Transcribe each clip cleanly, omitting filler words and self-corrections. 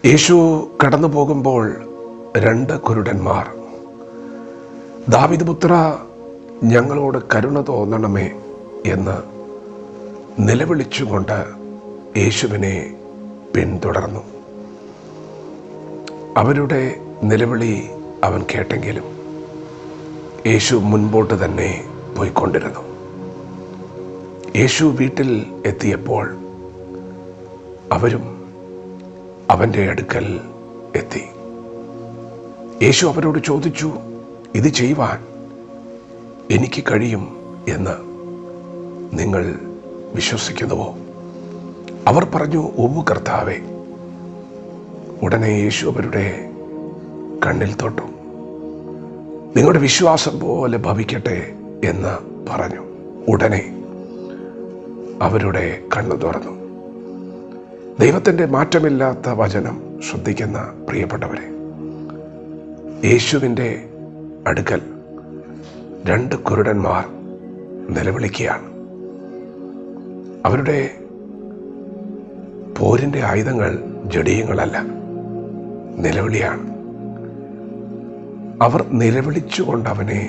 യേശു കടന്നു പോകുമ്പോൾ രണ്ട് കുരുടന്മാർ, ദാവീദ് പുത്ര ഞങ്ങളോട് കരുണ തോന്നണമേ എന്ന് നിലവിളിച്ചുകൊണ്ട് യേശുവിനെ പിന്തുടർന്നു. അവരുടെ നിലവിളി അവൻ കേട്ടെങ്കിലും യേശു മുൻപോട്ട് തന്നെ പോയിക്കൊണ്ടിരുന്നു. യേശു വീട്ടിൽ എത്തിയപ്പോൾ അവരും അവൻ്റെ അടുക്കൽ എത്തി. യേശു അവരോട് ചോദിച്ചു, ഇത് ചെയ്യുവാൻ എനിക്ക് കഴിയും എന്ന് നിങ്ങൾ വിശ്വസിക്കുന്നുവോ? അവർ പറഞ്ഞു, ഉവ്വ് കർത്താവേ. ഉടനെ യേശു അവരുടെ കണ്ണിൽ തൊട്ടു. നിങ്ങളുടെ വിശ്വാസം പോലെ ഭവിക്കട്ടെ എന്ന് പറഞ്ഞു. ഉടനെ അവരുടെ കണ്ണു തുറന്നു. ദൈവത്തിൻ്റെ മാറ്റമില്ലാത്ത വചനം ശ്രദ്ധിക്കുന്ന പ്രിയപ്പെട്ടവരെ, യേശുവിൻ്റെ അടുക്കൽ രണ്ട് കുരുടന്മാർ നിലവിളിക്കുകയാണ്. അവരുടെ പോരിൻ്റെ ആയുധങ്ങൾ ജഡീയങ്ങളല്ല, നിലവിളിയാണ്. അവർ നിലവിളിച്ചുകൊണ്ട് അവനെ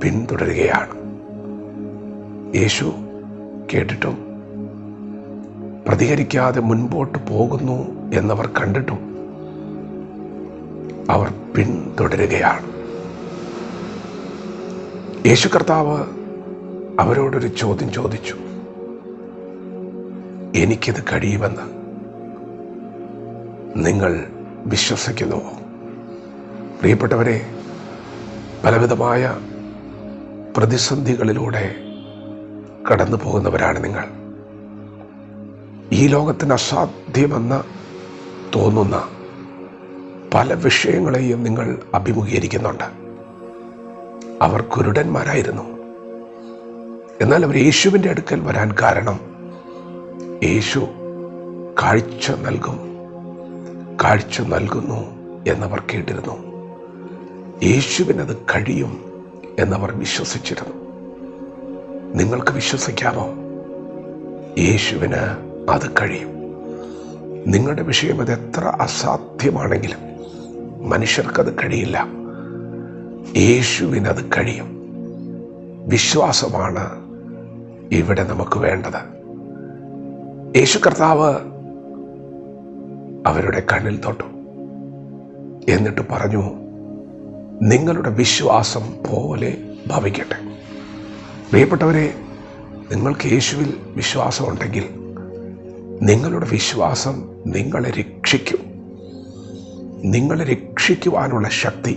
പിന്തുടരുകയാണ്. യേശു കേട്ടിട്ടും പ്രതികരിക്കാതെ മുൻപോട്ട് പോകുന്നു എന്നവർ കണ്ടിട്ടും അവർ പിന്തുടരുകയാണ്. യേശു കർത്താവ് അവരോടൊരു ചോദ്യം ചോദിച്ചു, എനിക്കിത് കഴിയുമെന്ന് നിങ്ങൾ വിശ്വസിക്കുന്നുവോ? പ്രിയപ്പെട്ടവരെ, പലവിധമായ പ്രതിസന്ധികളിലൂടെ കടന്നു പോകുന്നവരാണ് നിങ്ങൾ. ഈ ലോകത്തിന് അസാധ്യമെന്ന് തോന്നുന്ന പല വിഷയങ്ങളെയും നിങ്ങൾ അഭിമുഖീകരിക്കുന്നുണ്ട്. അവർ കുരുടന്മാരായിരുന്നു. എന്നാൽ അവർ യേശുവിൻ്റെ അടുക്കൽ വരാൻ കാരണം, യേശു കാഴ്ച നൽകുന്നു എന്നവർ കേട്ടിരുന്നു. യേശുവിനത് കഴിയും എന്നവർ വിശ്വസിച്ചിരുന്നു. നിങ്ങൾക്ക് വിശ്വസിക്കാമോ? യേശുവിന് അത് കഴിയും. നിങ്ങളുടെ വിഷയം അത് എത്ര അസാധ്യമാണെങ്കിലും മനുഷ്യർക്കത് കഴിയില്ല. യേശുവിനത് കഴിയും. വിശ്വാസമാണ് ഇവിടെ നമുക്ക് വേണ്ടത്. യേശു കർത്താവ് അവരുടെ കണ്ണിൽ തൊട്ടു. എന്നിട്ട് പറഞ്ഞു, നിങ്ങളുടെ വിശ്വാസം പോലെ ഭവിക്കട്ടെ. പ്രിയപ്പെട്ടവരെ, നിങ്ങൾക്ക് യേശുവിൽ വിശ്വാസമുണ്ടെങ്കിൽ നിങ്ങളുടെ വിശ്വാസം നിങ്ങളെ രക്ഷിക്കും. നിങ്ങളെ രക്ഷിക്കുവാനുള്ള ശക്തി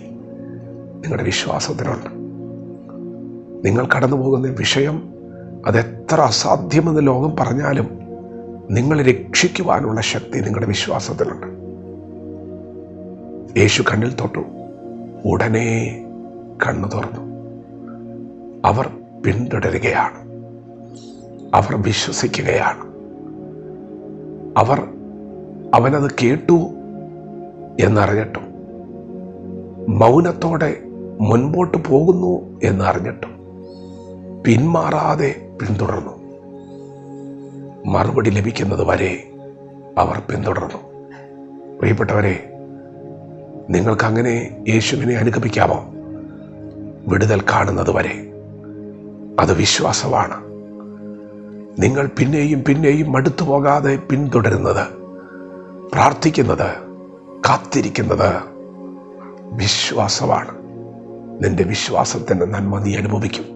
നിങ്ങളുടെ വിശ്വാസത്തിനുണ്ട്. നിങ്ങൾ കടന്നു പോകുന്ന വിഷയം അതെത്ര അസാധ്യമെന്ന് ലോകം പറഞ്ഞാലും നിങ്ങളെ രക്ഷിക്കുവാനുള്ള ശക്തി നിങ്ങളുടെ വിശ്വാസത്തിനുണ്ട്. യേശു കണ്ണിൽ തൊട്ടു. ഉടനെ കണ്ണു തുറന്നു. അവർ പിന്തുടരുകയാണ്. അവർ വിശ്വസിക്കുകയാണ്. അവനത് കേട്ടു എന്നറിഞ്ഞിട്ടും, മൗനത്തോടെ മുൻപോട്ട് പോകുന്നു എന്നറിഞ്ഞിട്ടും പിന്മാറാതെ പിന്തുടർന്നു. മറുപടി ലഭിക്കുന്നത് വരെ അവർ പിന്തുടർന്നു. പ്രിയപ്പെട്ടവരെ, നിങ്ങൾക്കങ്ങനെ യേശുവിനെ അനുഗമിക്കാമോ? വിടുതൽ കാണുന്നത് വരെ. അത് വിശ്വാസമാണ്. നിങ്ങൾ പിന്നെയും പിന്നെയും മടുത്തു പോകാതെ പിന്തുടരുന്നത്, പ്രാർത്ഥിക്കുന്നത്, കാത്തിരിക്കുന്നത് വിശ്വാസമാണ്. നിന്റെ വിശ്വാസത്തിൻ്റെ നന്മ നീ അനുഭവിക്കും.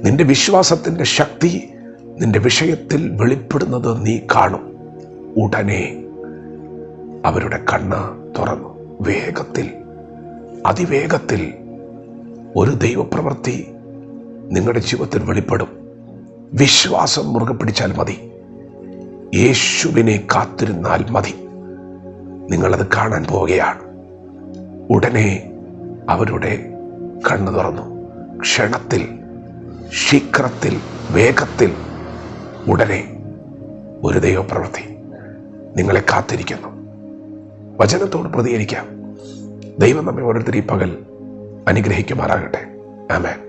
നിന്റെ വിശ്വാസത്തിൻ്റെ ശക്തി നിന്റെ വിഷയത്തിൽ വെളിപ്പെടുന്നത് നീ കാണും. ഉടനെ അവരുടെ കണ്ണ് തുറന്നു. വേഗത്തിൽ, അതിവേഗത്തിൽ ഒരു ദൈവപ്രവൃത്തി നിങ്ങളുടെ ജീവിതത്തിൽ വെളിപ്പെടും. വിശ്വാസം മുറുകെ പിടിച്ചാൽ മതി. യേശുവിനെ കാത്തിരുന്നാൽ മതി. നിങ്ങളത് കാണാൻ പോവുകയാണ്. ഉടനെ അവരുടെ കണ്ണു തുറന്നു. ക്ഷണത്തിൽ, ശീഘ്രത്തിൽ, വേഗത്തിൽ, ഉടനെ ഒരു ദൈവപ്രവൃത്തി നിങ്ങളെ കാത്തിരിക്കുന്നു. വചനത്തോട് പ്രതികരിക്കാം. ദൈവം നമ്മെ ഓരോരുത്തരും ഈ പകൽ അനുഗ്രഹിക്കുമാറാകട്ടെ. ആമേൻ.